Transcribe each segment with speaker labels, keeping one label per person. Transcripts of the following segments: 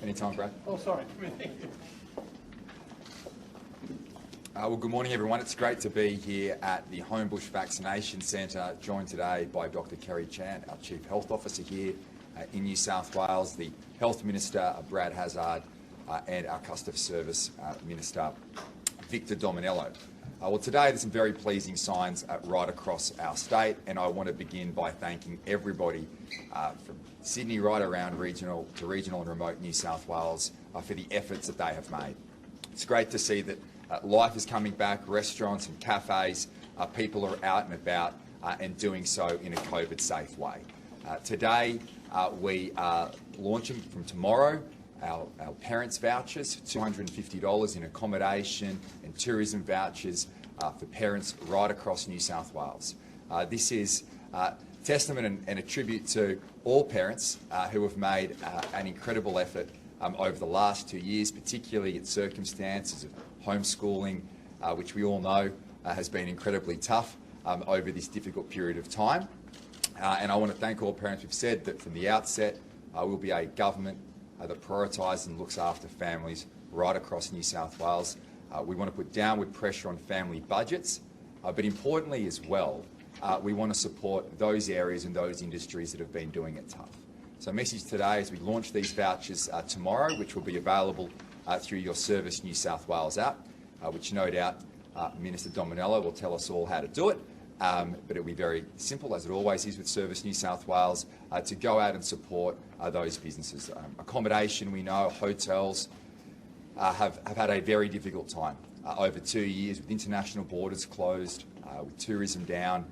Speaker 1: Anytime, Brad.
Speaker 2: Oh, sorry.
Speaker 1: Well, good morning, everyone. It's great to be here at the Homebush Vaccination Centre, joined today by Dr. Kerry Chant, our Chief Health Officer here in New South Wales, the Health Minister, Brad Hazzard, and our Customer Service Minister, Victor Dominello. Well, today there's some very pleasing signs right across our state, and I want to begin by thanking everybody from Sydney right around regional and remote New South Wales for the efforts that they have made. It's great to see that life is coming back, restaurants and cafes, people are out and about and doing so in a COVID-safe way. Today we are launching from tomorrow our parents' vouchers, $250 in accommodation and tourism vouchers for parents right across New South Wales. This is testament and a tribute to all parents who have made an incredible effort over the last 2 years, particularly in circumstances of homeschooling, which we all know has been incredibly tough over this difficult period of time. And I want to thank all parents. We've said that from the outset we'll be a government that prioritises and looks after families right across New South Wales. We want to put downward pressure on family budgets, but importantly as well, we want to support those areas and those industries that have been doing it tough. So message today is we launch these vouchers tomorrow, which will be available through your Service New South Wales app, which no doubt Minister Dominello will tell us all how to do it. But it'll be very simple, as it always is with Service New South Wales, to go out and support those businesses. Accommodation, we know, hotels have had a very difficult time over 2 years with international borders closed, with tourism down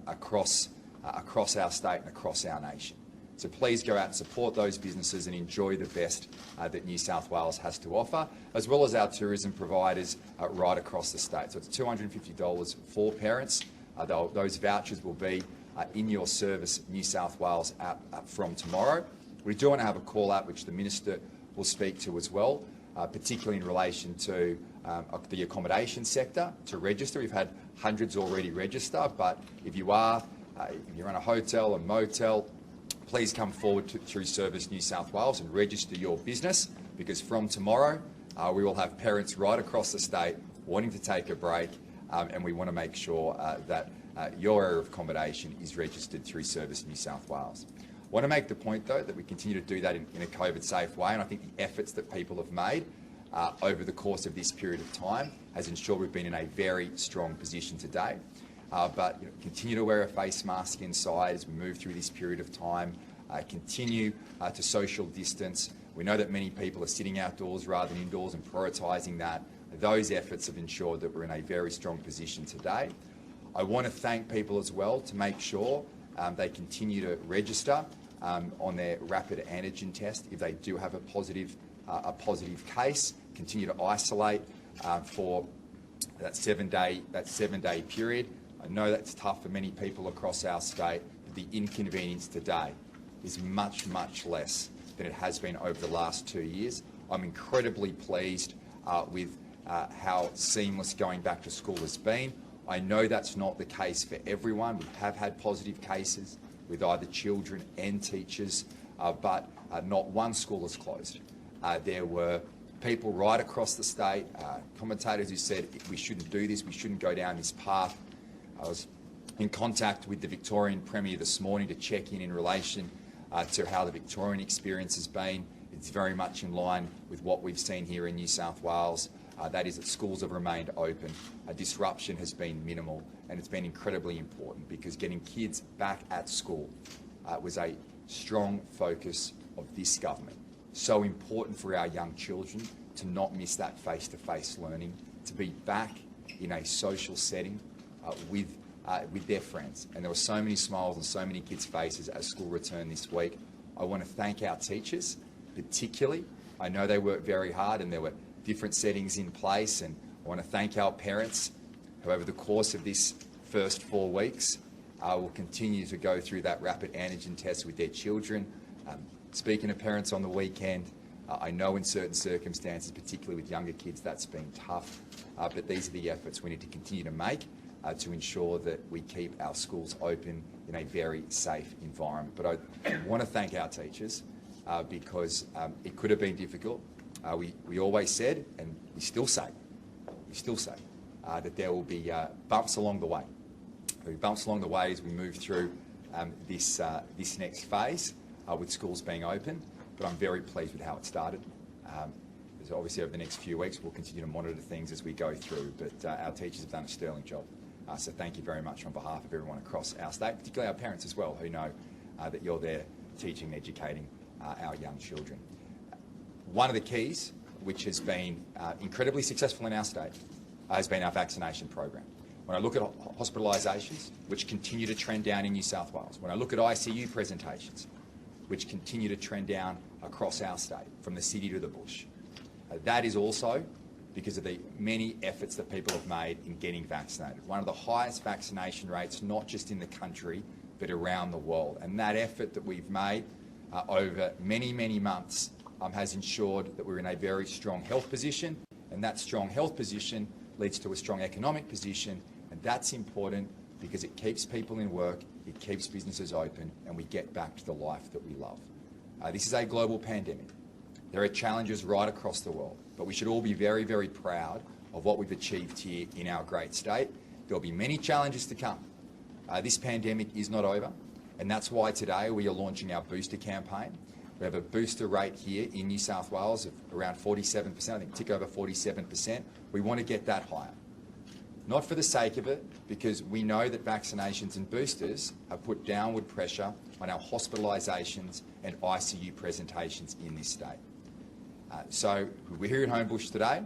Speaker 1: across our state and across our nation. So please go out and support those businesses and enjoy the best that New South Wales has to offer, as well as our tourism providers right across the state. So it's $250 for parents. Those vouchers will be in your Service New South Wales app from tomorrow. We do want to have a call out which the Minister will speak to as well, particularly in relation to the accommodation sector to register. We've had hundreds already register, but if you're in a hotel, a motel, please come forward through Service New South Wales and register your business, because from tomorrow we will have parents right across the state wanting to take a break, and we want to make sure that your area of accommodation is registered through Service New South Wales. I want to make the point, though, that we continue to do that in a COVID-safe way, and I think the efforts that people have made over the course of this period of time has ensured we've been in a very strong position today. But continue to wear a face mask inside as we move through this period of time, continue to social distance. We know that many people are sitting outdoors rather than indoors and prioritising that. Those efforts have ensured that we're in a very strong position today. I want to thank people as well to make sure they continue to register on their rapid antigen test if they do have a positive case. Continue to isolate for that seven-day period. I know that's tough for many people across our state, but the inconvenience today is much, much less than it has been over the last 2 years. I'm incredibly pleased with how seamless going back to school has been. I know that's not the case for everyone. We have had positive cases with either children and teachers, but not one school is closed. There were people right across the state, commentators who said we shouldn't do this, we shouldn't go down this path. I was in contact with the Victorian Premier this morning to check in relation to how the Victorian experience has been. It's very much in line with what we've seen here in New South Wales. That is that schools have remained open. Disruption has been minimal, and it's been incredibly important because getting kids back at school was a strong focus of this government. So important for our young children to not miss that face-to-face learning, to be back in a social setting with their friends. And there were so many smiles on so many kids' faces as school returned this week. I want to thank our teachers particularly. I know they worked very hard and there were different settings in place, and I want to thank our parents who over the course of this first 4 weeks will continue to go through that rapid antigen test with their children. Speaking of parents on the weekend, I know in certain circumstances, particularly with younger kids, that's been tough, but these are the efforts we need to continue to make to ensure that we keep our schools open in a very safe environment. But I want to thank our teachers because it could have been difficult. We always said, and we still say, that there will be bumps along the way. There will be bumps along the way as we move through this next phase with schools being open, but I'm very pleased with how it started. So obviously over the next few weeks we'll continue to monitor things as we go through, but our teachers have done a sterling job. So thank you very much on behalf of everyone across our state, particularly our parents as well, who know that you're there teaching and educating our young children. One of the keys, which has been incredibly successful in our state, has been our vaccination program. When I look at hospitalisations, which continue to trend down in New South Wales, when I look at ICU presentations, which continue to trend down across our state, from the city to the bush, that is also because of the many efforts that people have made in getting vaccinated. One of the highest vaccination rates, not just in the country, but around the world. And that effort that we've made over many, many months has ensured that we're in a very strong health position, and that strong health position leads to a strong economic position, and that's important because it keeps people in work, it keeps businesses open, and we get back to the life that we love. This is a global pandemic. There are challenges right across the world, but we should all be very, very proud of what we've achieved here in our great state. There'll be many challenges to come. This pandemic is not over, and that's why today we are launching our booster campaign. We have a booster rate here in New South Wales of around 47%, I think tick over 47%. We want to get that higher. Not for the sake of it, because we know that vaccinations and boosters have put downward pressure on our hospitalisations and ICU presentations in this state. So we're here at Homebush today.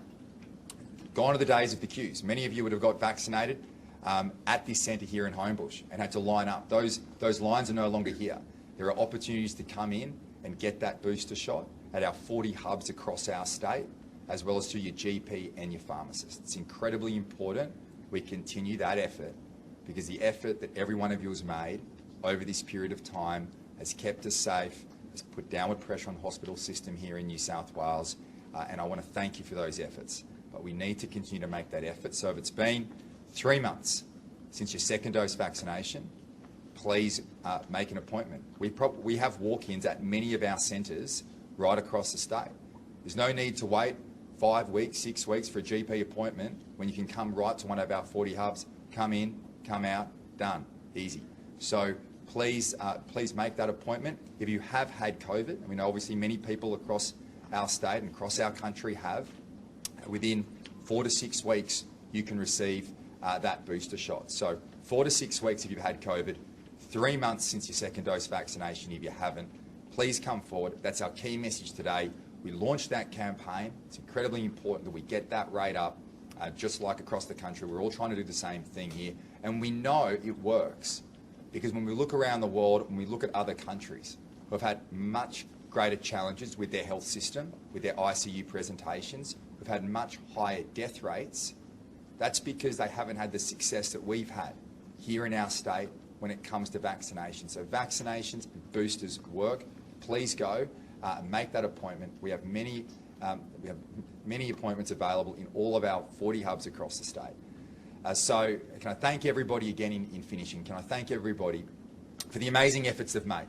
Speaker 1: Gone are the days of the queues. Many of you would have got vaccinated at this centre here in Homebush and had to line up. Those lines are no longer here. There are opportunities to come in and get that booster shot at our 40 hubs across our state, as well as to your GP and your pharmacist. It's incredibly important we continue that effort, because the effort that every one of you has made over this period of time has kept us safe, has put downward pressure on the hospital system here in New South Wales, and I want to thank you for those efforts. But we need to continue to make that effort. So if it's been 3 months since your second dose vaccination, please make an appointment. We have walk-ins at many of our centres right across the state. There's no need to wait 5 weeks, 6 weeks for a GP appointment when you can come right to one of our 40 hubs, come in, come out, done, easy. So please make that appointment. If you have had COVID, I mean, obviously many people across our state and across our country have, within 4 to 6 weeks you can receive that booster shot. So 4 to 6 weeks if you've had COVID, 3 months since your second dose vaccination if you haven't. Please come forward. That's our key message today. We launched that campaign. It's incredibly important that we get that rate up, just like across the country. We're all trying to do the same thing here. And we know it works, because when we look around the world and we look at other countries who have had much greater challenges with their health system, with their ICU presentations, who've had much higher death rates, that's because they haven't had the success that we've had here in our state when it comes to vaccinations. So vaccinations and boosters work. Please go and make that appointment. We have many appointments available in all of our 40 hubs across the state. So can I thank everybody again in finishing? Can I thank everybody for the amazing efforts they've made?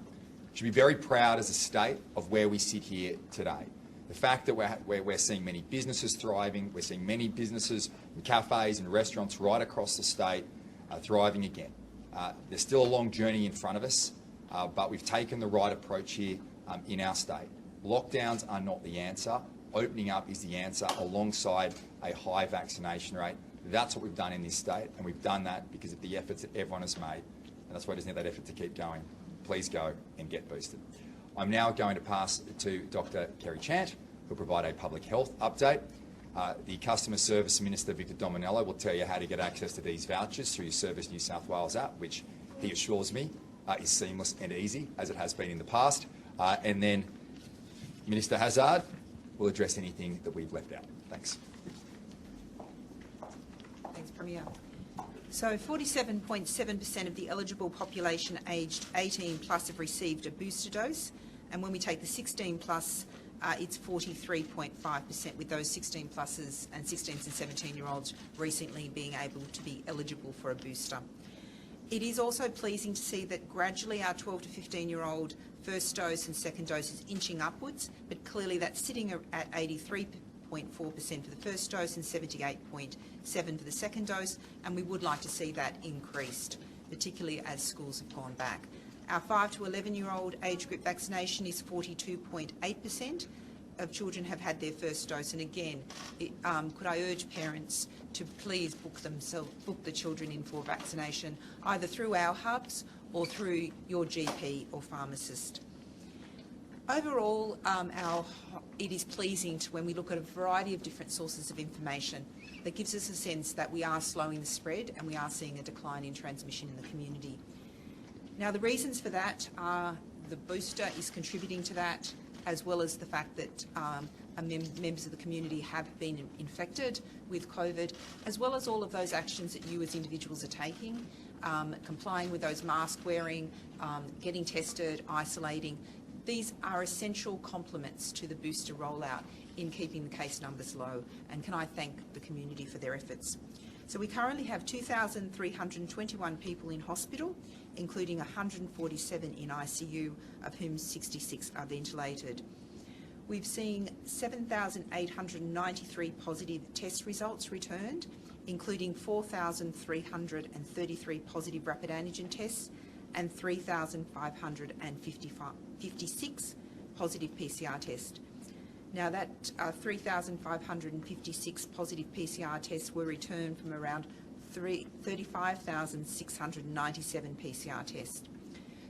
Speaker 1: We should be very proud as a state of where we sit here today. The fact that we're seeing many businesses thriving, we're seeing many businesses and cafes and restaurants right across the state thriving again. There's still a long journey in front of us, but we've taken the right approach here in our state. Lockdowns are not the answer. Opening up is the answer, alongside a high vaccination rate. That's what we've done in this state, and we've done that because of the efforts that everyone has made, and that's why I just need that effort to keep going. Please go and get boosted. I'm now going to pass to Dr. Kerry Chant, who'll provide a public health update. The Customer Service Minister, Victor Dominello, will tell you how to get access to these vouchers through your Service New South Wales app, which he assures me is seamless and easy, as it has been in the past. And then Minister Hazzard will address anything that we've left out. Thanks.
Speaker 2: Thanks, Premier. So 47.7% of the eligible population aged 18 plus have received a booster dose, and when we take the 16 plus it's 43.5%, with those 16 pluses and 16s and 17-year-olds recently being able to be eligible for a booster. It is also pleasing to see that gradually our 12 to 15-year-old first dose and second dose is inching upwards, but clearly that's sitting at 83.4% for the first dose and 78.7% for the second dose, and we would like to see that increased, particularly as schools have gone back. Our 5 to 11-year-old age group vaccination is 42.8% of children have had their first dose, and again, could I urge parents to please book the children in for vaccination, either through our hubs or through your GP or pharmacist. Overall, it is pleasing when we look at a variety of different sources of information that gives us a sense that we are slowing the spread and we are seeing a decline in transmission in the community. Now, the reasons for that are the booster is contributing to that, as well as the fact that members of the community have been infected with COVID, as well as all of those actions that you as individuals are taking, complying with those mask wearing, getting tested, isolating. These are essential complements to the booster rollout in keeping the case numbers low, and can I thank the community for their efforts. So we currently have 2,321 people in hospital, including 147 in ICU, of whom 66 are ventilated. We've seen 7,893 positive test results returned, including 4,333 positive rapid antigen tests and 3,556 positive PCR tests. Now, that 3,556 positive PCR tests were returned from around 35,697 PCR tests.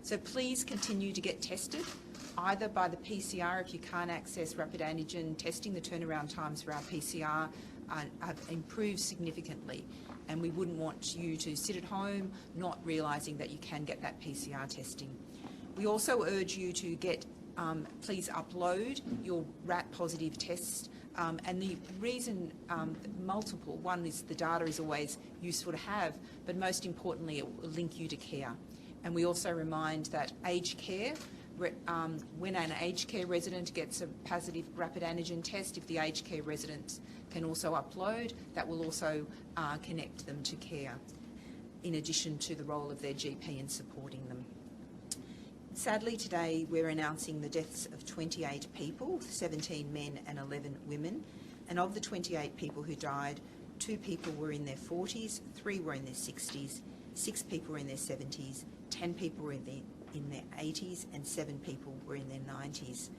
Speaker 2: So please continue to get tested, either by the PCR if you can't access rapid antigen testing. The turnaround times for our PCR have improved significantly, and we wouldn't want you to sit at home not realising that you can get that PCR testing. We also urge you to please upload your RAT positive test, and the reason multiple. One is the data is always useful to have, but most importantly it will link you to care. And we also remind that aged care, when an aged care resident gets a positive rapid antigen test, if the aged care resident can also upload, that will also connect them to care, in addition to the role of their GP in supporting them. Sadly, today we're announcing the deaths of 28 people, 17 men and 11 women. And of the 28 people who died, 2 people were in their 40s, 3 were in their 60s, 6 people were in their 70s, 10 people were in their 80s, and 7 people were in their 90s.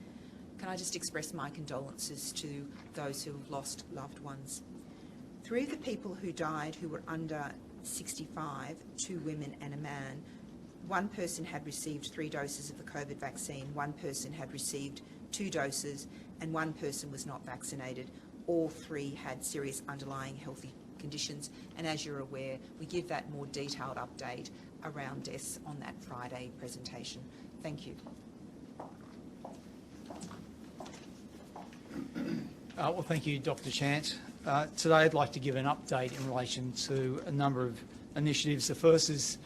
Speaker 2: Can I just express my condolences to those who have lost loved ones. 3 of the people who died who were under 65, 2 women and a man. 1 person had received 3 doses of the COVID vaccine, 1 person had received 2 doses, and 1 person was not vaccinated. All 3 had serious underlying healthy conditions, and as you're aware, we give that more detailed update around deaths on that Friday presentation. Thank you.
Speaker 3: Well, thank you, Dr. Chant. Today I'd like to give an update in relation to a number of initiatives. The first is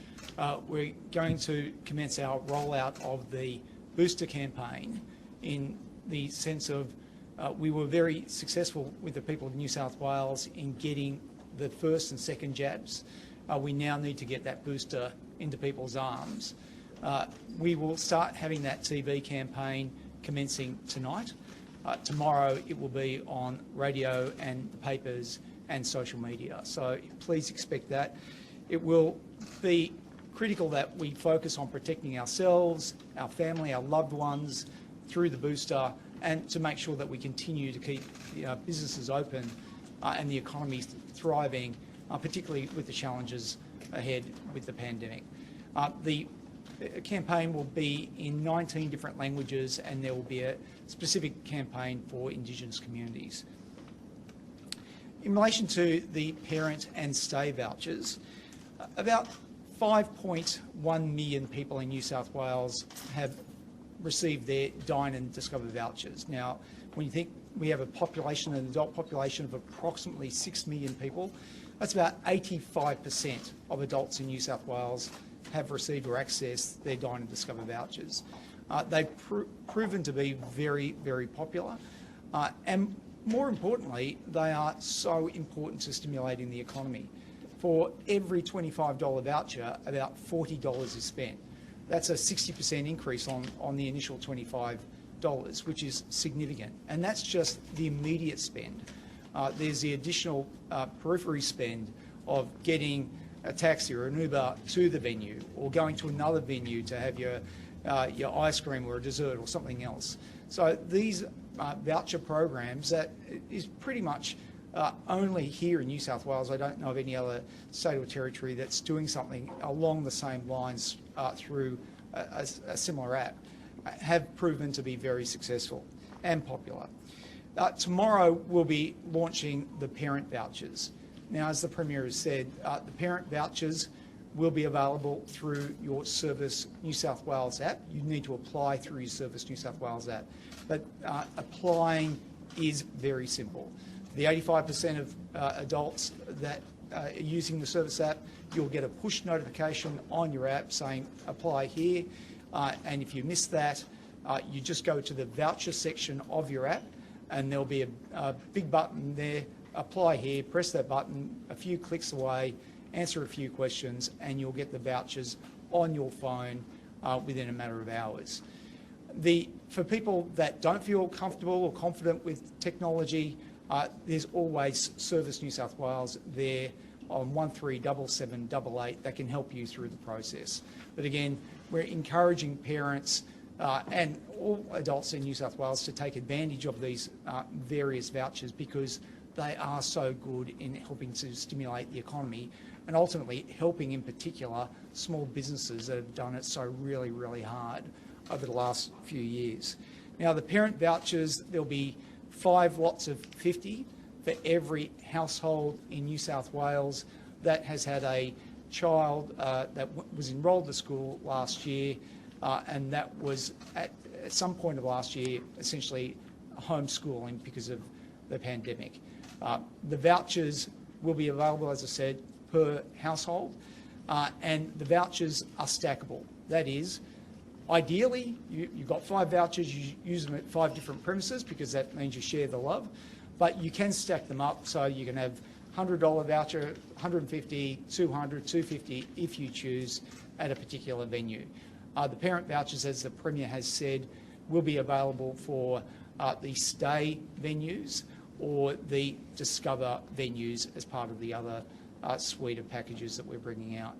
Speaker 3: we're going to commence our rollout of the booster campaign, in the sense of we were very successful with the people of New South Wales in getting the first and second jabs. We now need to get that booster into people's arms. We will start having that TV campaign commencing tonight. Tomorrow it will be on radio and the papers and social media, so please expect that. It will be critical that we focus on protecting ourselves, our family, our loved ones through the booster, and to make sure that we continue to keep businesses open and the economy thriving, particularly with the challenges ahead with the pandemic. The campaign will be in 19 different languages, and there will be a specific campaign for Indigenous communities. In relation to the parent and stay vouchers, about 5.1 million people in New South Wales have received their Dine and Discover vouchers. Now, when you think we have an adult population of approximately 6 million people, that's about 85% of adults in New South Wales have received or accessed their Dine and Discover vouchers. They've proven to be very, very popular. And more importantly, they are so important to stimulating the economy. For every $25 voucher, about $40 is spent. That's a 60% increase on the initial $25, which is significant. And that's just the immediate spend. There's the additional periphery spend of getting a taxi or an Uber to the venue, or going to another venue to have your ice cream or a dessert or something else. So these voucher programs, that is pretty much only here in New South Wales. I don't know of any other state or territory that's doing something along the same lines through a similar app, have proven to be very successful and popular. Tomorrow we'll be launching the parent vouchers. Now, as the Premier has said, the parent vouchers will be available through your Service New South Wales app. You need to apply through your Service New South Wales app. But applying is very simple. The 85% of adults that are using the Service app, you'll get a push notification on your app saying apply here. And if you miss that, you just go to the voucher section of your app, and there'll be a big button there, apply here, press that button, a few clicks away, answer a few questions, and you'll get the vouchers on your phone within a matter of hours. For people that don't feel comfortable or confident with technology, there's always Service New South Wales there on 137788 that can help you through the process. But again, we're encouraging parents and all adults in New South Wales to take advantage of these various vouchers, because they are so good in helping to stimulate the economy, and ultimately helping in particular small businesses that have done it so really, really hard over the last few years. Now, the parent vouchers, there'll be 5 lots of 50 for every household in New South Wales that has had a child that was enrolled to school last year, and that was at some point of last year essentially homeschooling because of the pandemic. The vouchers will be available, as I said, per household, and the vouchers are stackable. That is, ideally, you've got 5 vouchers, you use them at 5 different premises, because that means you share the love, but you can stack them up, so you can have $100 voucher, 150, 200, 250 if you choose at a particular venue. The parent vouchers, as the Premier has said, will be available for the stay venues or the Discover venues as part of the other suite of packages that we're bringing out.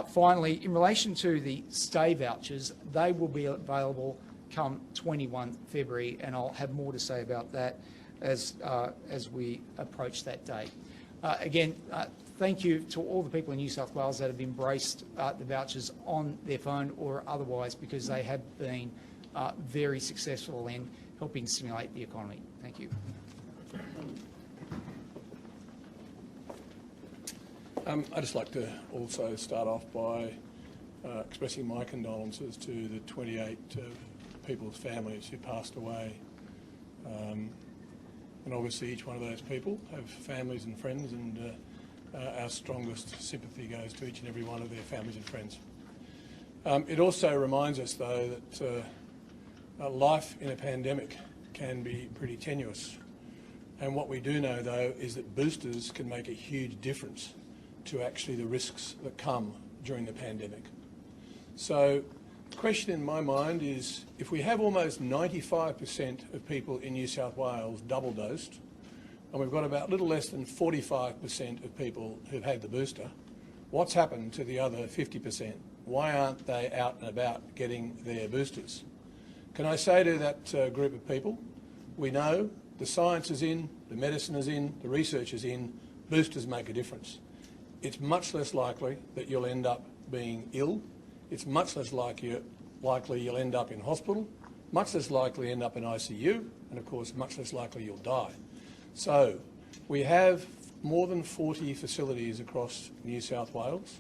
Speaker 3: Finally, in relation to the stay vouchers, they will be available come 21 February, and I'll have more to say about that as we approach that date. Again, thank you to all the people in New South Wales that have embraced the vouchers on their phone or otherwise, because they have been very successful in helping stimulate the economy. Thank you.
Speaker 4: I'd just like to also start off by expressing my condolences to the 28 people's families who passed away. And obviously each one of those people have families and friends, and our strongest sympathy goes to each and every one of their families and friends. It also reminds us, though, that life in a pandemic can be pretty tenuous. And what we do know, though, is that boosters can make a huge difference to actually the risks that come during the pandemic. So the question in my mind is, if we have almost 95% of people in New South Wales double dosed, and we've got about a little less than 45% of people who've had the booster, what's happened to the other 50%? Why aren't they out and about getting their boosters? Can I say to that group of people, we know the science is in, the medicine is in, the research is in, boosters make a difference. It's much less likely that you'll end up being ill. It's much less likely you'll end up in hospital, much less likely end up in ICU, and of course much less likely you'll die. So we have more than 40 facilities across New South Wales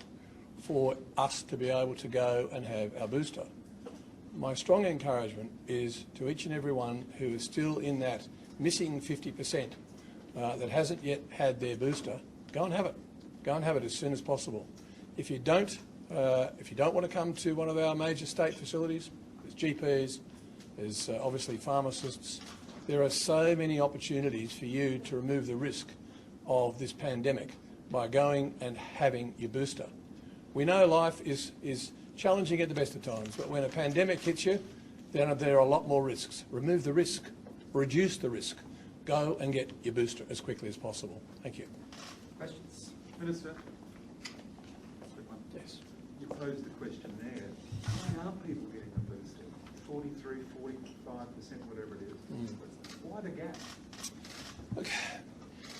Speaker 4: for us to be able to go and have our booster. My strong encouragement is to each and every one who is still in that missing 50% that hasn't yet had their booster, go and have it. Go and have it as soon as possible. If you don't want to come to one of our major state facilities, there's GPs, there's obviously pharmacists. There are so many opportunities for you to remove the risk of this pandemic by going and having your booster. We know life is challenging at the best of times, but when a pandemic hits you, then there are a lot more risks. Remove the risk, reduce the risk. Go and get your booster as quickly as possible. Thank you.
Speaker 5: Questions? Minister?
Speaker 4: Yes.
Speaker 5: You posed the question there. Why aren't people getting a booster? 43, 45%, whatever it is. Why the gap?
Speaker 4: Look,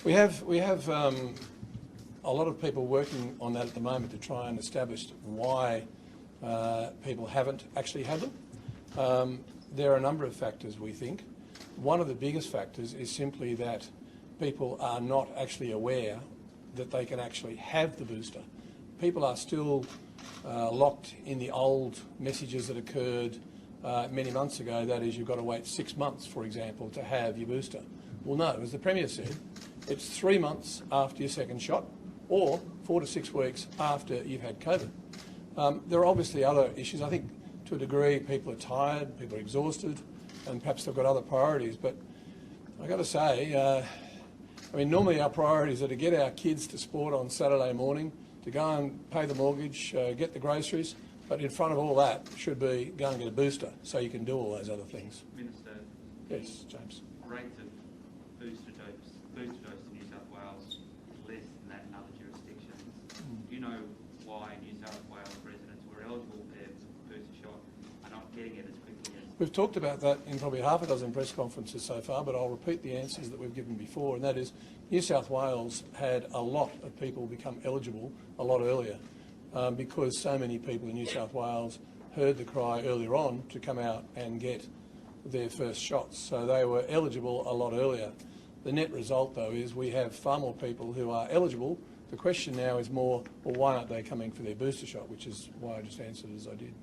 Speaker 4: we have a lot of people working on that at the moment to try and establish why people haven't actually had them. There are a number of factors, we think. One of the biggest factors is simply that people are not actually aware that they can actually have the booster. People are still locked in the old messages that occurred many months ago. That is, you've got to wait 6 months, for example, to have your booster. Well, no, as the Premier said, it's 3 months after your second shot or 4 to 6 weeks after you've had COVID. There are obviously other issues. I think to a degree people are tired, people are exhausted, and perhaps they've got other priorities. But I've got to say, I mean, normally our priorities are to get our kids to sport on Saturday morning, to go and pay the mortgage, get the groceries, but in front of all that should be go and get a booster so you can do all those other things.
Speaker 6: Minister.
Speaker 4: Yes, James.
Speaker 6: Rate of booster dose in New South Wales is less than that in other jurisdictions. Do you know why New South Wales residents who are eligible for their booster shot are not getting it as quickly as...
Speaker 4: We've talked about that in probably half a dozen press conferences so far, but I'll repeat the answers that we've given before, and that is New South Wales had a lot of people become eligible a lot earlier because so many people in New South Wales heard the cry earlier on to come out and get their first shots. So they were eligible a lot earlier. The net result, though, is we have far more people who are eligible. The question now is more, well, why aren't they coming for their booster shot, which is why I just answered as I did.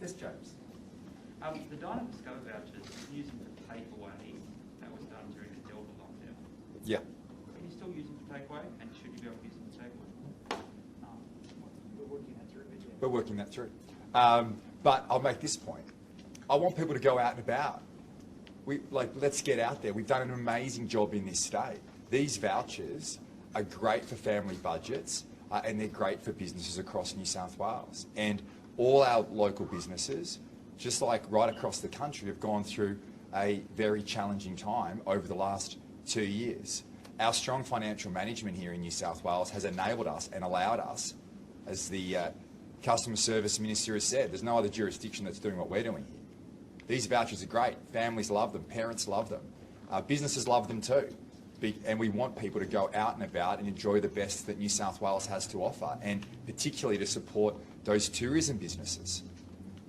Speaker 1: Yes, James.
Speaker 6: The Dine and Discover vouchers, using for takeaway, that was done during the Delta lockdown.
Speaker 1: Yeah.
Speaker 6: Can you still use them for takeaway, and should you be able to use them for takeaway?
Speaker 5: We're working that through.
Speaker 1: We're working that through. But I'll make this point. I want people to go out and about. Let's get out there. We've done an amazing job in this state. These vouchers are great for family budgets and they're great for businesses across New South Wales. And all our local businesses, just like right across the country, have gone through a very challenging time over the last 2 years. Our strong financial management here in New South Wales has enabled us and allowed us, as the Customer Service Minister has said, there's no other jurisdiction that's doing what we're doing here. These vouchers are great. Families love them. Parents love them. Businesses love them too. And we want people to go out and about and enjoy the best that New South Wales has to offer, and particularly to support those tourism businesses.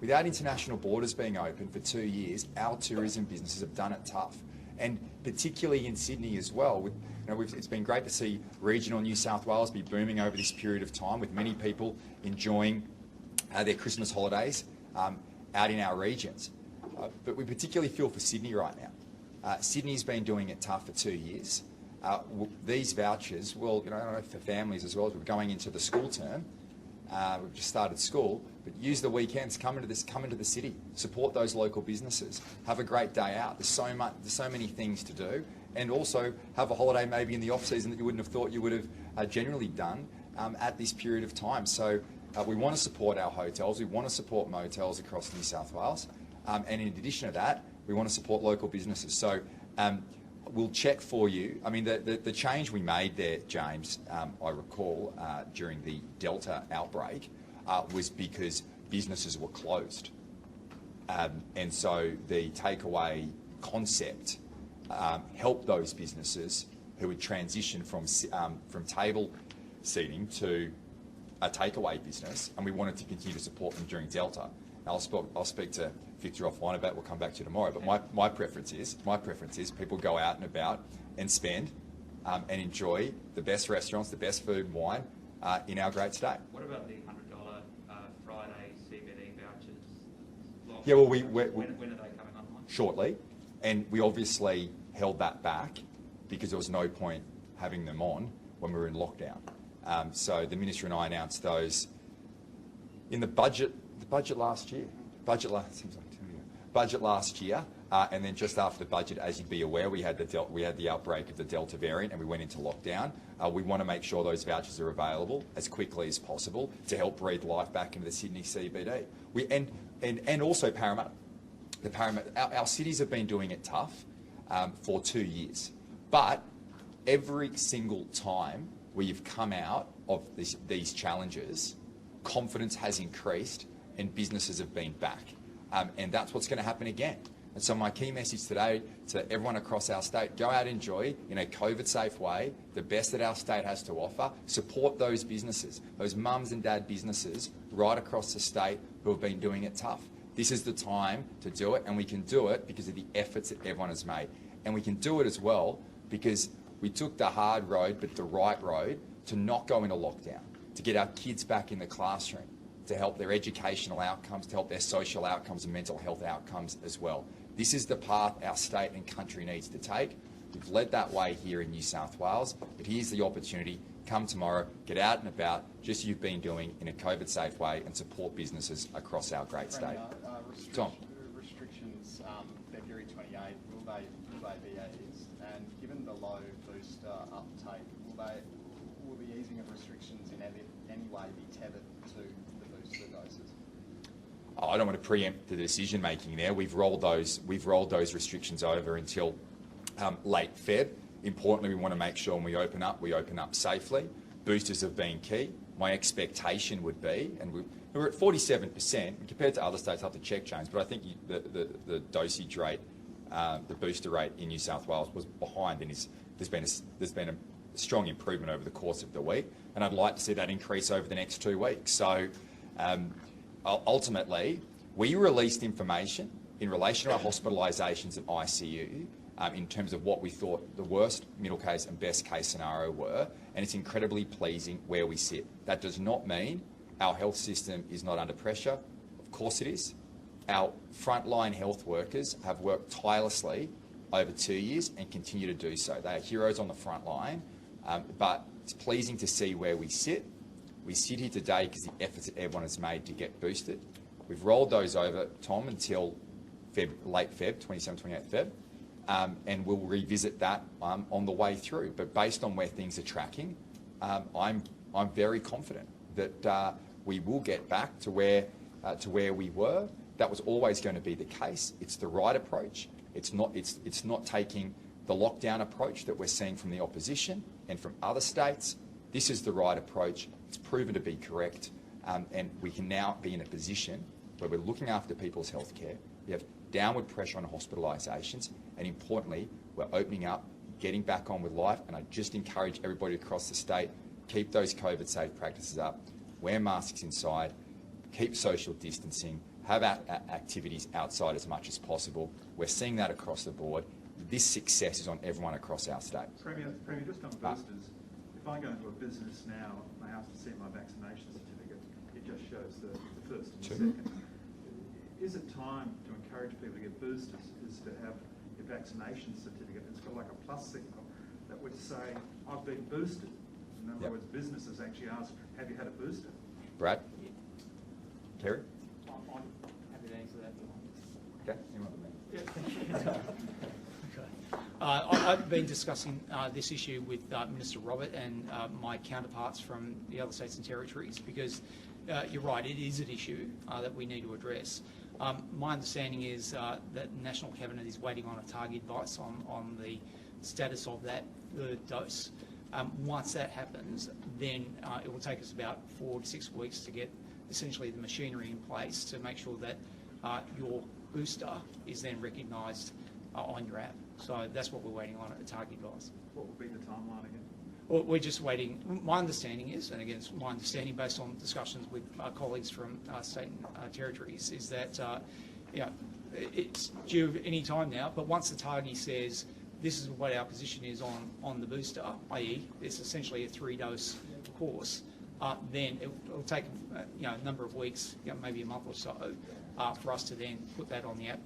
Speaker 1: Without international borders being open for 2 years, our tourism businesses have done it tough. And particularly in Sydney as well. It's been great to see regional New South Wales be booming over this period of time, with many people enjoying their Christmas holidays out in our regions. But we particularly feel for Sydney right now. Sydney's been doing it tough for 2 years. These vouchers, well, I don't know, for families as well, as we're going into the school term. We've just started school, but use the weekends, come into the city, support those local businesses, have a great day out. There's so many things to do, and also have a holiday maybe in the off season that you wouldn't have thought you would have generally done at this period of time. So we want to support our hotels, we want to support motels across New South Wales, and in addition to that, we want to support local businesses. So we'll check for you. I mean, the change we made there, James, I recall, during the Delta outbreak was because businesses were closed. And so the takeaway concept helped those businesses who would transition from table seating to a takeaway business, and we wanted to continue to support them during Delta. I'll speak to Victor offline about. We'll come back to you tomorrow. But my preference is people go out and about and spend and enjoy the best restaurants, the best food and wine in our great state.
Speaker 6: What about the $100 Friday CBD vouchers?
Speaker 1: Yeah, well,
Speaker 6: when are they coming online?
Speaker 1: Shortly, and we obviously held that back because there was no point having them on when we were in lockdown. So the Minister and I announced those in the budget Budget last year. Budget last year, and then just after the budget, as you'd be aware, we had the outbreak of the Delta variant, and we went into lockdown. We want to make sure those vouchers are available as quickly as possible to help breathe life back into the Sydney CBD. And also Parramatta. Our cities have been doing it tough for 2 years, but every single time we've come out of these challenges, confidence has increased and businesses have been back. And that's what's going to happen again. And so my key message today to everyone across our state, go out and enjoy in a COVID-safe way the best that our state has to offer. Support those businesses, those mums and dad businesses right across the state who have been doing it tough. This is the time to do it, and we can do it because of the efforts that everyone has made. And we can do it as well because we took the hard road, but the right road, to not go into lockdown, to get our kids back in the classroom, to help their educational outcomes, to help their social outcomes and mental health outcomes as well. This is the path our state and country needs to take. We've led that way here in New South Wales, but here's the opportunity. Come tomorrow, get out and about, just as you've been doing in a COVID-safe way, and support businesses across our great state. Tom.
Speaker 7: Restrictions, February 28, will they be eased? And given the low booster uptake, will the easing of restrictions in any way be tethered to the booster doses?
Speaker 1: I don't want to preempt the decision making there. We've rolled those restrictions over until late Feb. Importantly, we want to make sure when we open up safely. Boosters have been key. My expectation would be, and we're at 47% compared to other states. I have to check, James, but I think the dosage rate, the booster rate in New South Wales was behind, and there's been a strong improvement over the course of the week, and I'd like to see that increase over the next 2 weeks. So ultimately, we released information in relation to our hospitalisations and ICU in terms of what we thought the worst, middle case and best case scenario were, and it's incredibly pleasing where we sit. That does not mean our health system is not under pressure. Of course it is. Our frontline health workers have worked tirelessly over 2 years and continue to do so. They are heroes on the front line, but it's pleasing to see where we sit. We sit here today because the efforts that everyone has made to get boosted. We've rolled those over, Tom, until late Feb, 27, 28 Feb, and we'll revisit that on the way through. But based on where things are tracking, I'm very confident that we will get back to where we were. That was always going to be the case. It's the right approach. It's not taking the lockdown approach that we're seeing from the opposition and from other states. This is the right approach. It's proven to be correct, and we can now be in a position where we're looking after people's health care. We have downward pressure on hospitalisations, and importantly, we're opening up, getting back on with life. And I just encourage everybody across the state, keep those COVID-safe practices up, wear masks inside, keep social distancing, have activities outside as much as possible. We're seeing that across the board. This success is on everyone across our state.
Speaker 5: Premier, just on boosters, if I go into a business now and I ask to see my vaccination certificate, it just shows the first and the second. Is it time to encourage people to get boosters is to have your vaccination certificate? It's got like a plus signal that would say, I've been boosted. In other words, businesses actually ask, have you had a booster?
Speaker 1: Brad? Kerry?
Speaker 3: I'm happy to answer that.
Speaker 1: Okay.
Speaker 3: Okay. I've been discussing this issue with Minister Robert and my counterparts from the other states and territories, because you're right, it is an issue that we need to address. My understanding is that the National Cabinet is waiting on a target advice on the status of that third dose. Once that happens, then it will take us about 4 to 6 weeks to get essentially the machinery in place to make sure that your booster is then recognised on your app. So that's what we're waiting on at the target advice.
Speaker 5: What would be the timeline again?
Speaker 3: Well, we're just waiting. My understanding is, and again, it's my understanding based on discussions with colleagues from state and territories, is that it's due any time now. But once the target says this is what our position is on the booster, i.e., it's essentially a 3-dose course, then it will take a number of weeks, maybe a month or so, for us to then put that on the app,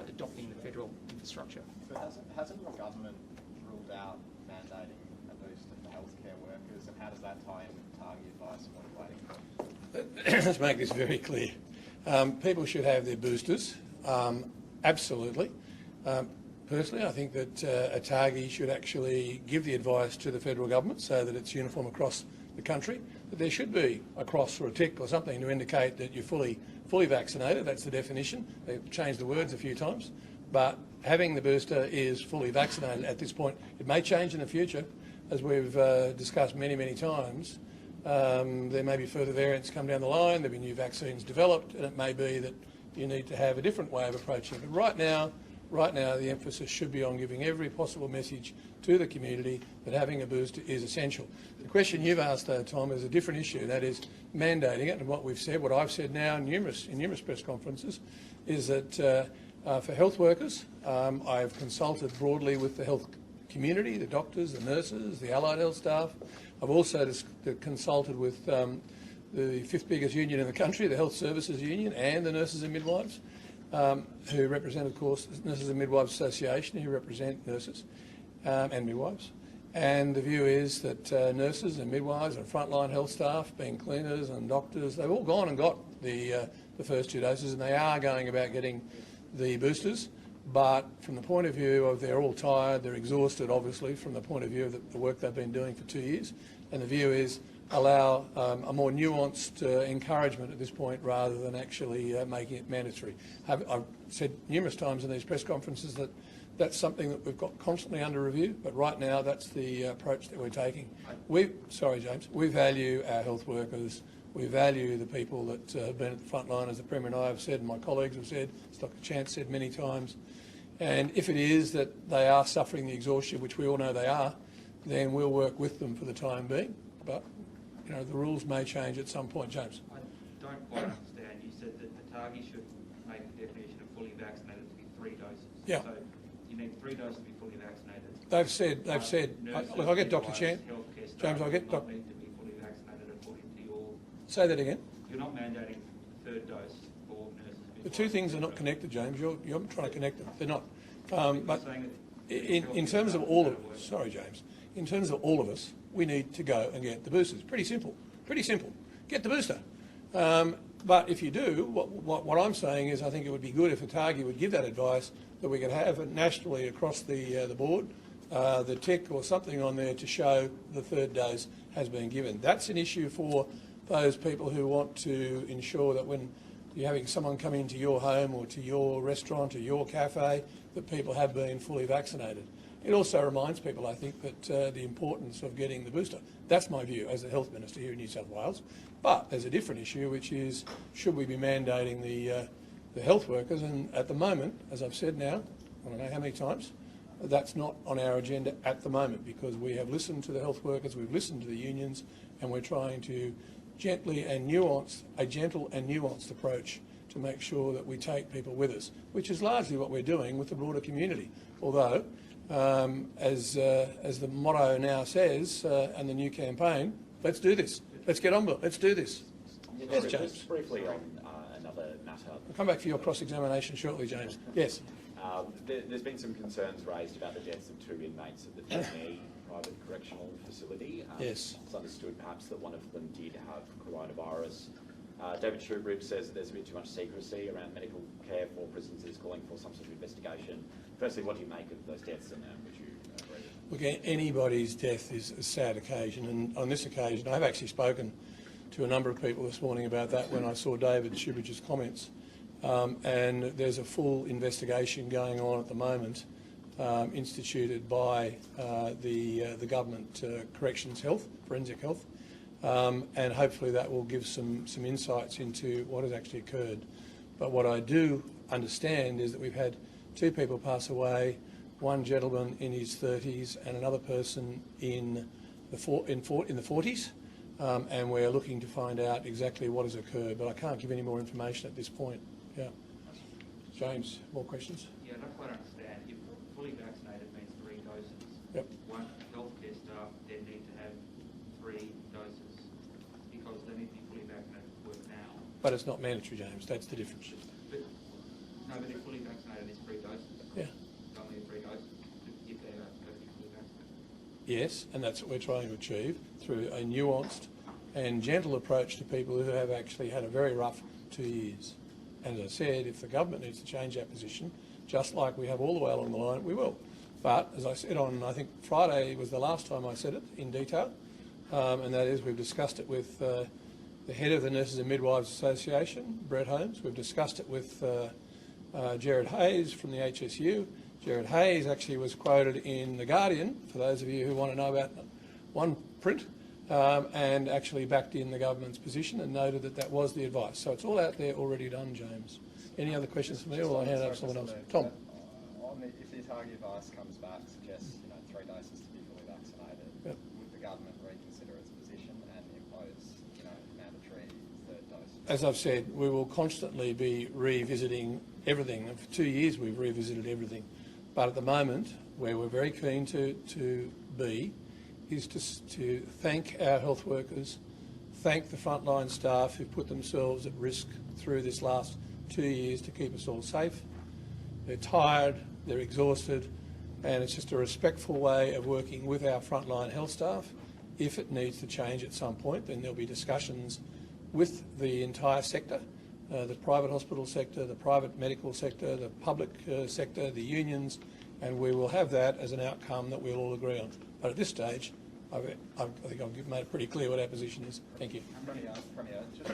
Speaker 3: adopting the federal infrastructure.
Speaker 7: But hasn't your government ruled out mandating a booster for healthcare workers, and how does that tie in with target advice and what you're waiting for?
Speaker 4: Let's make this very clear. People should have their boosters, absolutely. Personally, I think that ATAGI should actually give the advice to the federal government so that it's uniform across the country, that there should be a cross or a tick or something to indicate that you're fully vaccinated. That's the definition. They've changed the words a few times. But having the booster is fully vaccinated at this point. It may change in the future, as we've discussed many, many times. There may be further variants come down the line, there'll be new vaccines developed, and it may be that you need to have a different way of approaching it. But right now, the emphasis should be on giving every possible message to the community that having a booster is essential. The question you've asked, though, Tom, is a different issue. That is mandating it. And what we've said, what I've said now in numerous press conferences, is that for health workers, I've consulted broadly with the health community, the doctors, the nurses, the allied health staff. I've also consulted with the fifth biggest union in the country, the Health Services Union, and the Nurses and Midwives, who represent, of course, the Nurses and Midwives Association, who represent nurses and midwives. And the view is that nurses and midwives and frontline health staff, being cleaners and doctors, they've all gone and got the first 2 doses, and they are going about getting the boosters. But from the point of view of they're all tired, they're exhausted, obviously, from the point of view of the work they've been doing for 2 years. And the view is allow a more nuanced encouragement at this point rather than actually making it mandatory. I've said numerous times in these press conferences that that's something that we've got constantly under review, but right now that's the approach that we're taking. Sorry, James. We value our health workers. We value the people that have been at the front line, as the Premier and I have said, and my colleagues have said, as Dr. Chant said many times. And if it is that they are suffering the exhaustion, which we all know they are, then we'll work with them for the time being. But, you know, the rules may change at some point. James.
Speaker 6: I don't quite understand. You said that ATAGI should make the definition of fully vaccinated to be 3 doses.
Speaker 4: Yeah.
Speaker 6: So you need 3 doses to be fully vaccinated.
Speaker 4: They've said, look, I'll get Dr. Chant. James, I'll get Dr.
Speaker 6: Need to be fully vaccinated according to your...
Speaker 4: Say that again.
Speaker 6: You're not mandating the 3rd dose for nurses.
Speaker 4: The two things are not connected, James. You're trying to connect them. They're not. But in terms of all of us, sorry, James, in terms of all of us, we need to go and get the boosters. Pretty simple. Pretty simple. Get the booster. But if you do, what I'm saying is I think it would be good if ATAGI would give that advice, that we could have it nationally across the board, the tick or something on there to show the 3rd dose has been given. That's an issue for those people who want to ensure that when you're having someone come into your home or to your restaurant or your cafe, that people have been fully vaccinated. It also reminds people, I think, that the importance of getting the booster. That's my view as the Health Minister here in New South Wales. But there's a different issue, which is should we be mandating the health workers? And at the moment, as I've said now, I don't know how many times, that's not on our agenda at the moment, because we have listened to the health workers, we've listened to the unions, and we're trying to gently and nuanced, a gentle and nuanced approach to make sure that we take people with us, which is largely what we're doing with the broader community. Although, as the motto now says, and the new campaign, let's do this. Let's get on with it. Let's do this. Yes, James.
Speaker 8: Just briefly on another matter.
Speaker 4: I'll come back for your cross-examination shortly, James. Yes.
Speaker 8: There's been some concerns raised about the deaths of 2 inmates at the Disney private correctional facility.
Speaker 4: Yes.
Speaker 8: It's understood perhaps that one of them did have coronavirus. David Shoebridge says that there's a bit too much secrecy around medical care for prisoners. He's calling for some sort of investigation. Firstly, what do you make of those deaths, and would you agree?
Speaker 4: Look, anybody's death is a sad occasion, and on this occasion, I've actually spoken to a number of people this morning about that when I saw David Shoebridge's comments. And there's a full investigation going on at the moment, instituted by the government corrections health, forensic health, and hopefully that will give some insights into what has actually occurred. But what I do understand is that we've had 2 people pass away, one gentleman in his 30s and another person in the 40s, and we're looking to find out exactly what has occurred. But I can't give any more information at this point. Yeah. James, more questions?
Speaker 6: Yeah, I don't quite understand. If fully vaccinated means 3 doses,
Speaker 4: yep.
Speaker 6: Won't healthcare staff then need to have 3 doses because they need to be fully vaccinated to work now?
Speaker 4: But it's not mandatory, James. That's the difference.
Speaker 6: But if fully vaccinated is 3 doses.
Speaker 4: Yeah.
Speaker 6: Don't need 3 doses if they're perfectly fully vaccinated.
Speaker 4: Yes, and that's what we're trying to achieve through a nuanced and gentle approach to people who have actually had a very rough 2 years. As I said, if the government needs to change that position, just like we have all the way along the line, we will. But as I said on, I think Friday was the last time I said it in detail, and that is we've discussed it with the head of the Nurses and Midwives Association, Brad Holmes. We've discussed it with Gerard Hayes from the HSU. Gerard Hayes actually was quoted in The Guardian, for those of you who want to know about one print, and actually backed in the government's position and noted that that was the advice. So it's all out there already done, James. Any other questions for me, or will I hand over to someone else? Tom.
Speaker 7: If the ATAGI advice comes back, suggests 3 doses to be fully vaccinated,
Speaker 4: yep,
Speaker 7: would the government reconsider its position and impose mandatory 3rd dose?
Speaker 4: As I've said, we will constantly be revisiting everything. And for 2 years we've revisited everything. But at the moment, where we're very keen to be, is to thank our health workers, thank the frontline staff who put themselves at risk through this last 2 years to keep us all safe. They're tired, they're exhausted, and it's just a respectful way of working with our frontline health staff. If it needs to change at some point, then there'll be discussions with the entire sector, the private hospital sector, the private medical sector, the public sector, the unions, and we will have that as an outcome that we'll all agree on. But at this stage, I think I've made it pretty clear what our position is. Thank you.
Speaker 7: Premier, just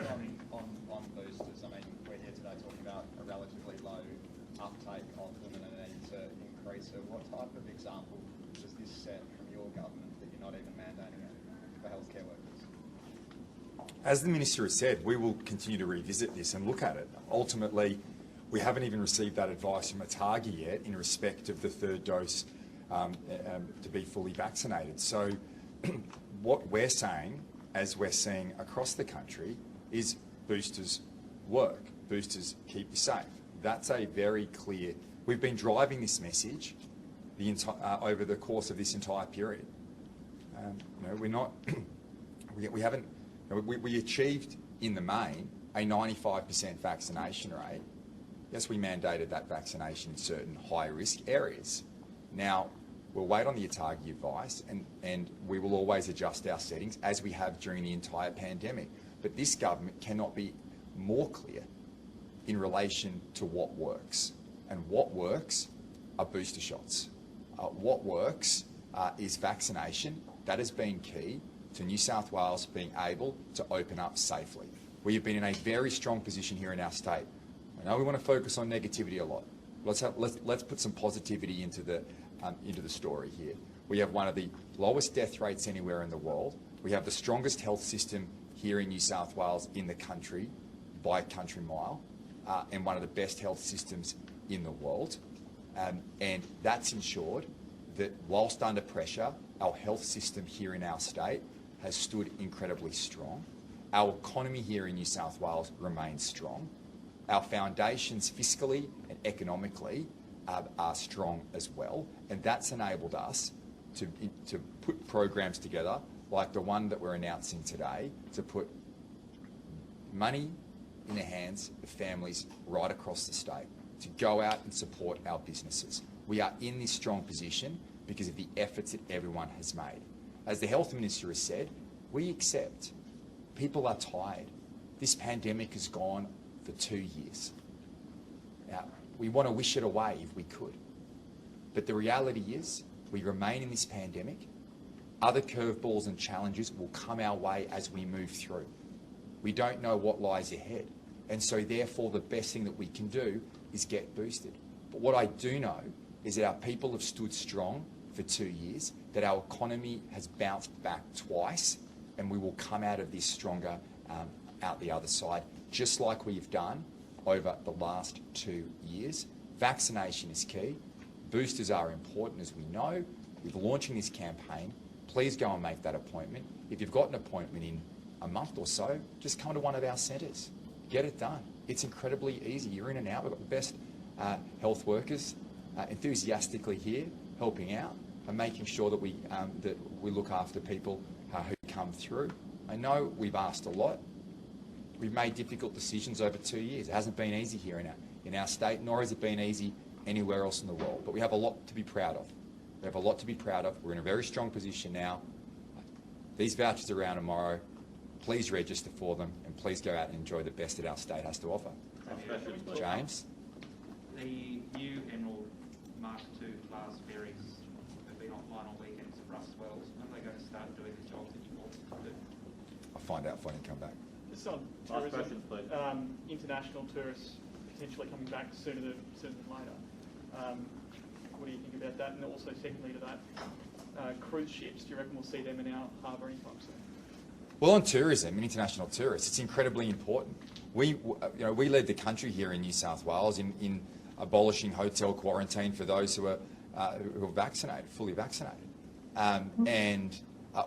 Speaker 7: on boosters, I mean, we're here today talking about a relatively low uptake of them and a need to increase it. What type of example does this set from your government that you're not even mandating it for healthcare workers?
Speaker 1: As the Minister has said, we will continue to revisit this and look at it. Ultimately, we haven't even received that advice from ATAGI yet in respect of the 3rd dose to be fully vaccinated. So what we're saying, as we're seeing across the country, is boosters work. Boosters keep you safe. That's a very clear... We've been driving this message over the course of this entire period. We're not... we haven't... We achieved, in the main, a 95% vaccination rate. Yes, we mandated that vaccination in certain high-risk areas. Now, we'll wait on the ATAGI advice, and we will always adjust our settings, as we have during the entire pandemic. But this government cannot be more clear in relation to what works. And what works are booster shots. What works is vaccination. That has been key to New South Wales being able to open up safely. We have been in a very strong position here in our state. I know we want to focus on negativity a lot. Let's put some positivity into the story here. We have one of the lowest death rates anywhere in the world. We have the strongest health system here in New South Wales in the country by a country mile, and one of the best health systems in the world. And that's ensured that whilst under pressure, our health system here in our state has stood incredibly strong. Our economy here in New South Wales remains strong. Our foundations fiscally and economically are strong as well, and that's enabled us to put programs together like the one that we're announcing today, to put money in the hands of families right across the state to go out and support our businesses. We are in this strong position because of the efforts that everyone has made. As the Health Minister has said, we accept people are tired. This pandemic has gone for 2 years. Now, we want to wish it away if we could. But the reality is, we remain in this pandemic. Other curveballs and challenges will come our way as we move through. We don't know what lies ahead. And so therefore, the best thing that we can do is get boosted. But what I do know is that our people have stood strong for 2 years, that our economy has bounced back twice, and we will come out of this stronger out the other side, just like we've done over the last 2 years. Vaccination is key. Boosters are important, as we know. We're launching this campaign. Please go and make that appointment. If you've got an appointment in a month or so, just come to one of our centres. Get it done. It's incredibly easy. You're in and out. We've got the best health workers enthusiastically here, helping out and making sure that we look after people who come through. I know we've asked a lot. We've made difficult decisions over 2 years. It hasn't been easy here in our state, nor has it been easy anywhere else in the world. But we have a lot to be proud of. We have a lot to be proud of. We're in a very strong position now. These vouchers are around tomorrow. Please register for them, and please go out and enjoy the best that our state has to offer. James?
Speaker 6: The new Emerald Mark II class ferries have been offline on weekends for us as well. So when are they going to start doing the job that you want them to do?
Speaker 1: I'll find out if I can come back.
Speaker 9: Just on tourism, international tourists potentially coming back sooner than later. What do you think about that? And also, secondly to that, cruise ships. Do you reckon we'll see them in our harbour anytime soon?
Speaker 1: Well, on tourism and international tourists, it's incredibly important. We led the country here in New South Wales in abolishing hotel quarantine for those who are vaccinated, fully vaccinated, and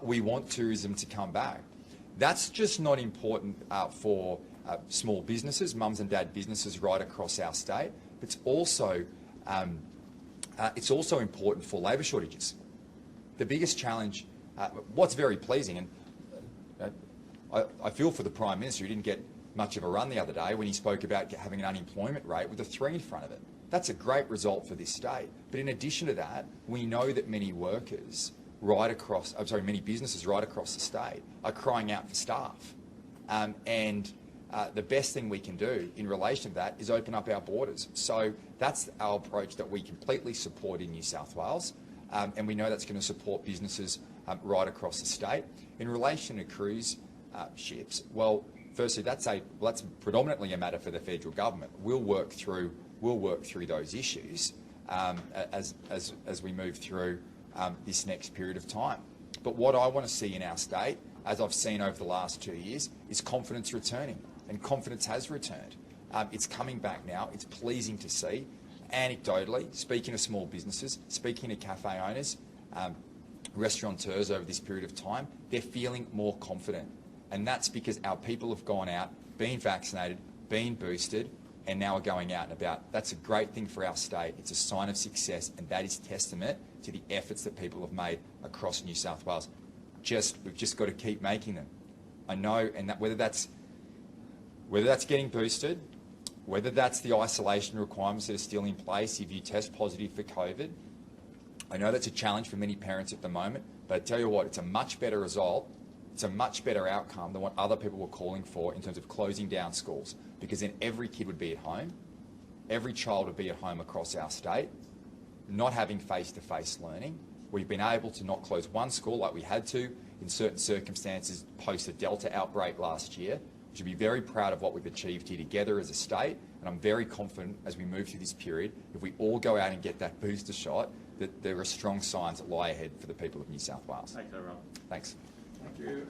Speaker 1: we want tourism to come back. That's just not important for small businesses, mums and dad businesses right across our state. But it's also important for labour shortages. The biggest challenge, what's very pleasing, and I feel for the Prime Minister, who didn't get much of a run the other day when he spoke about having an unemployment rate with a 3 in front of it. That's a great result for this state. But in addition to that, we know that many businesses right across the state are crying out for staff. The best thing we can do in relation to that is open up our borders. So that's our approach that we completely support in New South Wales, and we know that's going to support businesses right across the state. In relation to cruise ships, well, firstly, that's predominantly a matter for the federal government. We'll work through those issues as we move through this next period of time. But what I want to see in our state, as I've seen over the last 2 years, is confidence returning, and confidence has returned. It's coming back now. It's pleasing to see. Anecdotally, speaking to small businesses, speaking to cafe owners, restaurateurs over this period of time, they're feeling more confident. And that's because our people have gone out, been vaccinated, been boosted, and now are going out and about. That's a great thing for our state. It's a sign of success, and that is testament to the efforts that people have made across New South Wales. We've just got to keep making them. I know, and that whether that's getting boosted, whether that's the isolation requirements that are still in place if you test positive for COVID. I know that's a challenge for many parents at the moment, but I tell you what, it's a much better result. It's a much better outcome than what other people were calling for in terms of closing down schools, because then every kid would be at home, every child would be at home across our state, not having face-to-face learning. We've been able to not close one school like we had to in certain circumstances post the Delta outbreak last year. We should be very proud of what we've achieved here together as a state, and I'm very confident as we move through this period, if we all go out and get that booster shot, that there are strong signs that lie ahead for the people of New South Wales.
Speaker 8: Thanks, everyone.
Speaker 1: Thanks.
Speaker 4: Thank you.